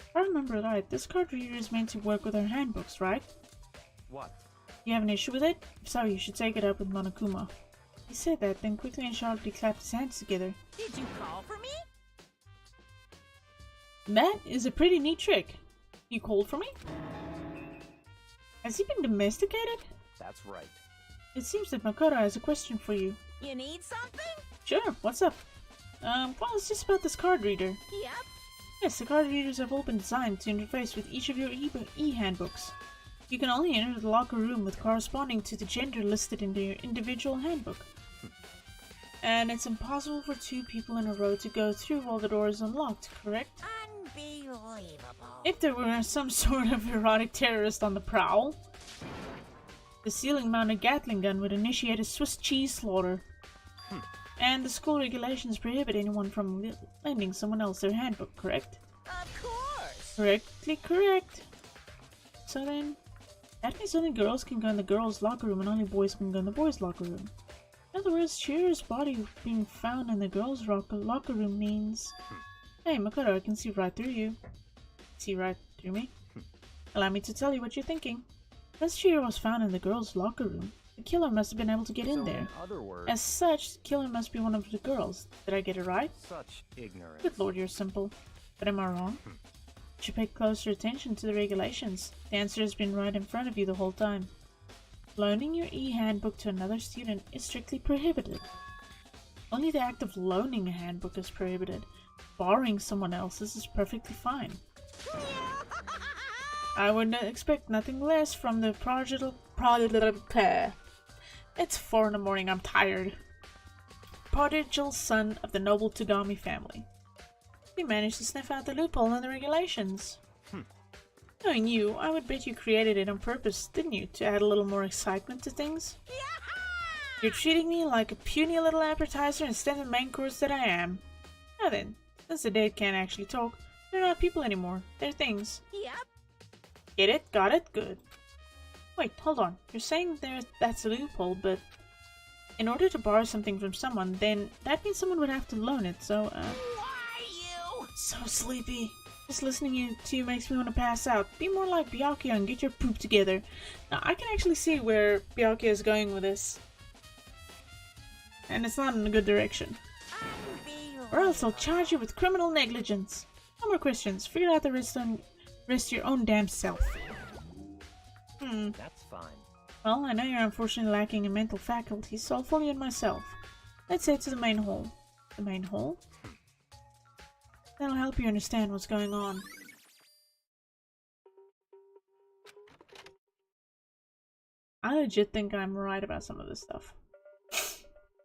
If I remember right, this card reader is meant to work with our handbooks, right? What? You have an issue with it? If so, you should take it up with Monokuma. He said that, then quickly and sharply clapped his hands together. Did you call for me? That is a pretty neat trick. You called for me? Has he been domesticated? That's right. It seems that Makoto has a question for you. You need something? Sure, what's up? Well, it's just about this card reader. Yep. Yes, the card readers have all been designed to interface with each of your e-handbooks. You can only enter the locker room with corresponding to the gender listed in your individual handbook. And it's impossible for 2 people in a row to go through while the door is unlocked, correct? Unbelievable. If there were some sort of erotic terrorist on the prowl, the ceiling-mounted Gatling gun would initiate a Swiss cheese slaughter. And the school regulations prohibit anyone from lending someone else their handbook, correct? Of course. Correctly correct. So then, that means only girls can go in the girls' locker room and only boys can go in the boys' locker room. In other words, Chihira's body being found in the girls' locker room means... Hey, Makoto, I can see right through you. See right through me? Allow me to tell you what you're thinking. As Chihira was found in the girls' locker room, the killer must have been able to get in there. In other words, As such, the killer must be one of the girls. Did I get it right? such ignorance. Good lord, you're simple. But am I wrong? You should pay closer attention to the regulations. The answer has been right in front of you the whole time. Loaning your e-handbook to another student is strictly prohibited. Only the act of loaning a handbook is prohibited. Borrowing someone else's is perfectly fine. I would expect nothing less from the prodigal It's 4 in the morning, I'm tired. Prodigal son of the noble Togami family. You managed to sniff out the loophole in the regulations. Knowing you, I would bet you created it on purpose, didn't you? To add a little more excitement to things? You're treating me like a puny little appetizer instead of the main course that I am. Now then, since the dead can't actually talk, they're not people anymore. They're things. Yep. Get it? Got it? Good. Wait, hold on. You're saying that's a loophole, but in order to borrow something from someone, then that means someone would have to loan it, so, Why you? So sleepy. Just listening to you makes me want to pass out. Be more like Byakuya and get your poop together. Now, I can actually see where Byakuya is going with this. And it's not in a good direction. Or else I'll charge you with criminal negligence. No more questions. Figure out the rest your own damn self. That's fine. Well, I know you're unfortunately lacking in mental faculties, so I'll follow you in myself. Let's head to the main hall. The main hall? That'll help you understand what's going on. I legit think I'm right about some of this stuff.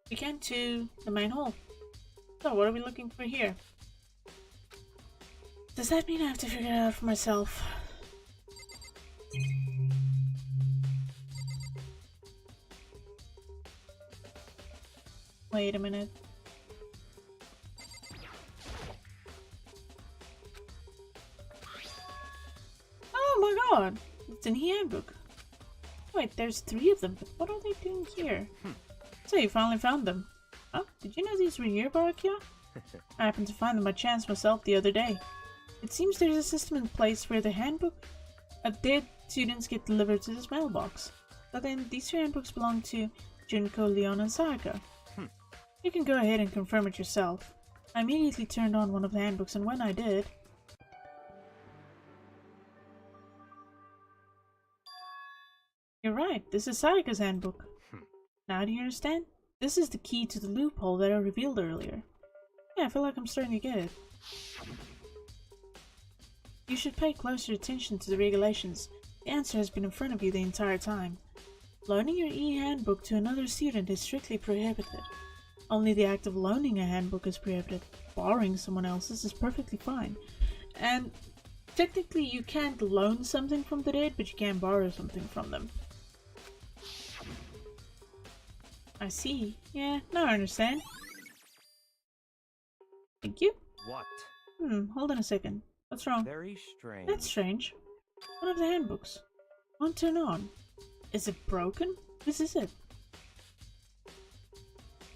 We came to the main hall. So, what are we looking for here? Does that mean I have to figure it out for myself? Wait a minute. Oh my god! It's an e-handbook. Wait, there's 3 of them, but what are they doing here? So you finally found them. Oh, did you know these were here, Barakia? I happened to find them by chance myself the other day. It seems there's a system in place where the handbook of dead students get delivered to this mailbox. But then these 2 handbooks belong to Junko, Leon, and Sayaka. You can go ahead and confirm it yourself. I immediately turned on one of the handbooks, and when I did... You're right, this is Sayaka's handbook. Now do you understand? This is the key to the loophole that I revealed earlier. Yeah, I feel like I'm starting to get it. You should pay closer attention to the regulations. The answer has been in front of you the entire time. Loaning your e-handbook to another student is strictly prohibited. Only the act of loaning a handbook is prohibited. Borrowing someone else's is perfectly fine. And technically you can't loan something from the dead, but you can borrow something from them. I see. Yeah, now I understand. Thank you. What? Hold on a second. What's wrong? Very strange. That's strange. One of the handbooks. Won't turn on. Is it broken? This is it.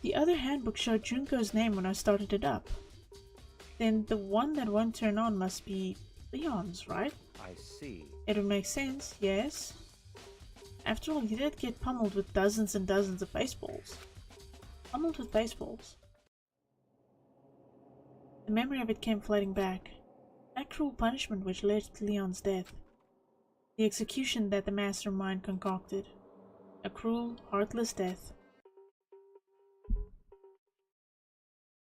The other handbook showed Junko's name when I started it up. Then the one that won't turn on must be Leon's, right? I see. It would make sense, yes. After all, he did get pummeled with dozens and dozens of baseballs. Pummeled with baseballs. The memory of it came flooding back. That cruel punishment which led to Leon's death. The execution that the mastermind concocted. A cruel, heartless death.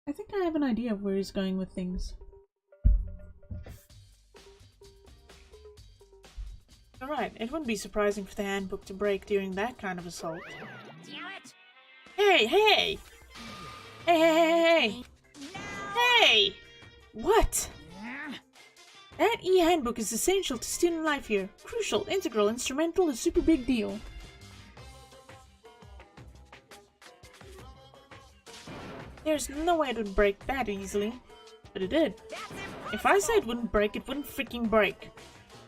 I think I have an idea of where he's going with things. Alright, it wouldn't be surprising for the handbook to break during that kind of assault. Damn it! Hey, hey! Hey, hey, hey, hey! Hey! What? That e-handbook is essential to student life here. Crucial, integral, instrumental, a super big deal. There's no way it would break that easily. But it did. If I said it wouldn't break, it wouldn't freaking break.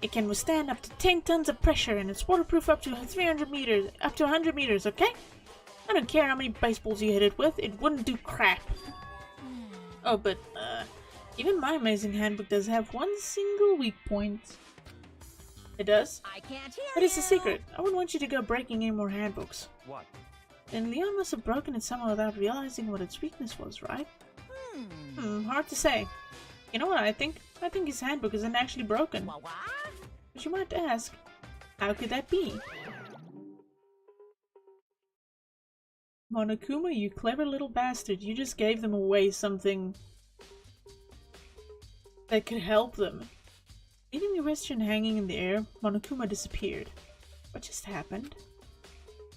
It can withstand up to 10 tons of pressure and it's waterproof up to 300 meters, up to 100 meters, okay? I don't care how many baseballs you hit it with, it wouldn't do crap. Oh, but, even my amazing handbook does have one single weak point. It does? I can't hear But it's a you. secret. I wouldn't want you to go breaking any more handbooks. What? Then Leon must have broken it somehow without realizing what its weakness was, right? Hard to say. You know what I think? I think his handbook isn't actually broken. What? But you might ask, how could that be? Monokuma, you clever little bastard, you just gave them away something that could help them. Leaving the question hanging in the air, Monokuma disappeared. What just happened?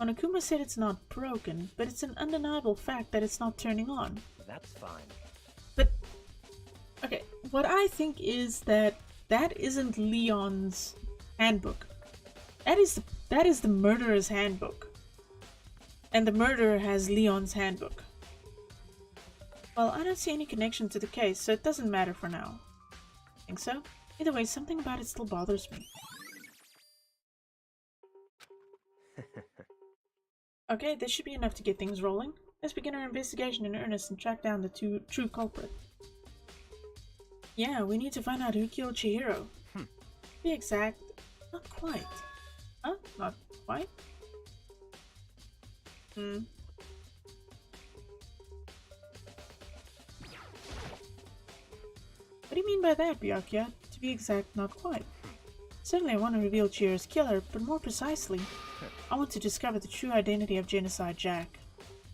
Monokuma said it's not broken, but it's an undeniable fact that it's not turning on. That's fine. But, okay, what I think is that isn't Leon's handbook. That is the murderer's handbook. And the murderer has Leon's handbook. Well, I don't see any connection to the case, so it doesn't matter for now. Think so? Either way, something about it still bothers me. Okay, this should be enough to get things rolling. Let's begin our investigation in earnest and track down the true culprit. Yeah, we need to find out who killed Chihiro. To be exact, not quite. Huh? Not quite? What do you mean by that, Byakuya? To be exact, not quite. Certainly I want to reveal Chihiro's killer, but more precisely, I want to discover the true identity of Genocide Jack.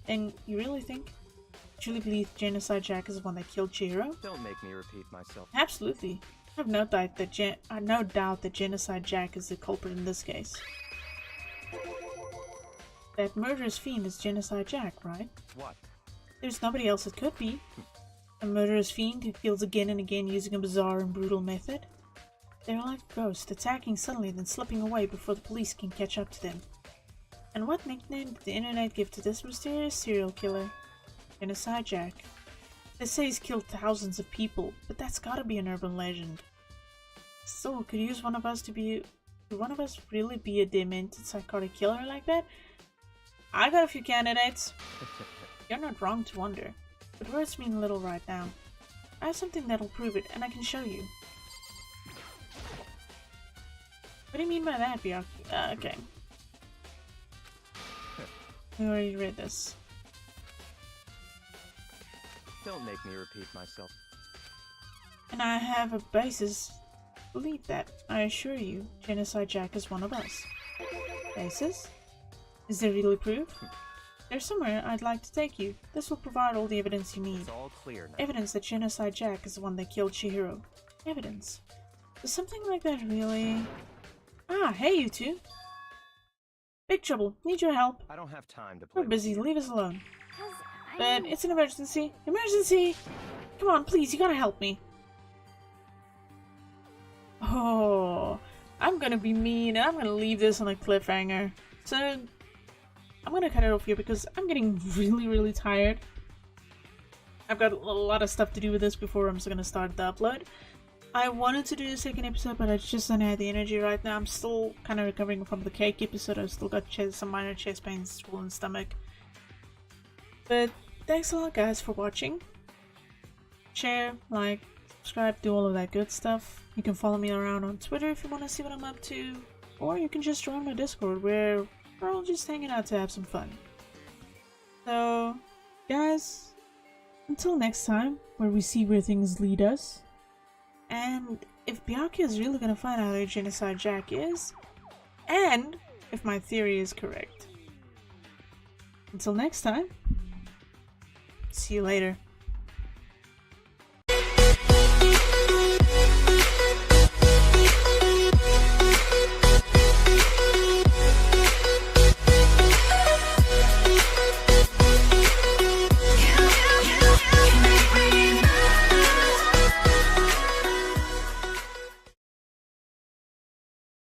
And you really think? Truly believe Genocide Jack is the one that killed Chihiro? Don't make me repeat myself. Absolutely. I have no doubt that Genocide Jack is the culprit in this case. That murderous fiend is Genocide Jack, right? What? There's nobody else it could be. A murderous fiend who kills again and again using a bizarre and brutal method. They're like a ghost, attacking suddenly then slipping away before the police can catch up to them. And what nickname did the internet give to this mysterious serial killer? Genocide Jack. They say he's killed thousands of people, but that's gotta be an urban legend. So, could one of us really be a demented psychotic killer like that? I got a few candidates. You're not wrong to wonder, but words mean little right now. I have something that'll prove it, and I can show you. What do you mean by that, Byakuya? Okay. We already read this. Don't make me repeat myself. And I have a basis to believe that. I assure you, Genocide Jack is one of us. Basis? Is there really proof? There's somewhere I'd like to take you. This will provide all the evidence you need. It's all clear now. Evidence that Genocide Jack is the one that killed Chihiro. Evidence. Does something like that really... Ah, hey you two! Big trouble. Need your help. I don't have time to play. We're busy. Leave us alone. I But mean, it's an emergency. Emergency! Come on, please, you gotta help me. Oh, I'm gonna be mean. I'm gonna leave this on a cliffhanger. So, I'm gonna cut it off here because I'm getting really tired. I've got a lot of stuff to do with this before I'm just gonna start the upload. I wanted to do the second episode, but I just don't have the energy right now. I'm still kind of recovering from the cake episode. I've still got some minor chest pains, swollen stomach. But thanks a lot, guys, for watching. Share, like, subscribe, do all of that good stuff. You can follow me around on Twitter if you want to see what I'm up to. Or you can just join my Discord where we're all just hanging out to have some fun. So, guys, until next time, where we see where things lead us. And if Byakuya is really gonna find out who Genocide Jack is, and if my theory is correct. Until next time, see you later.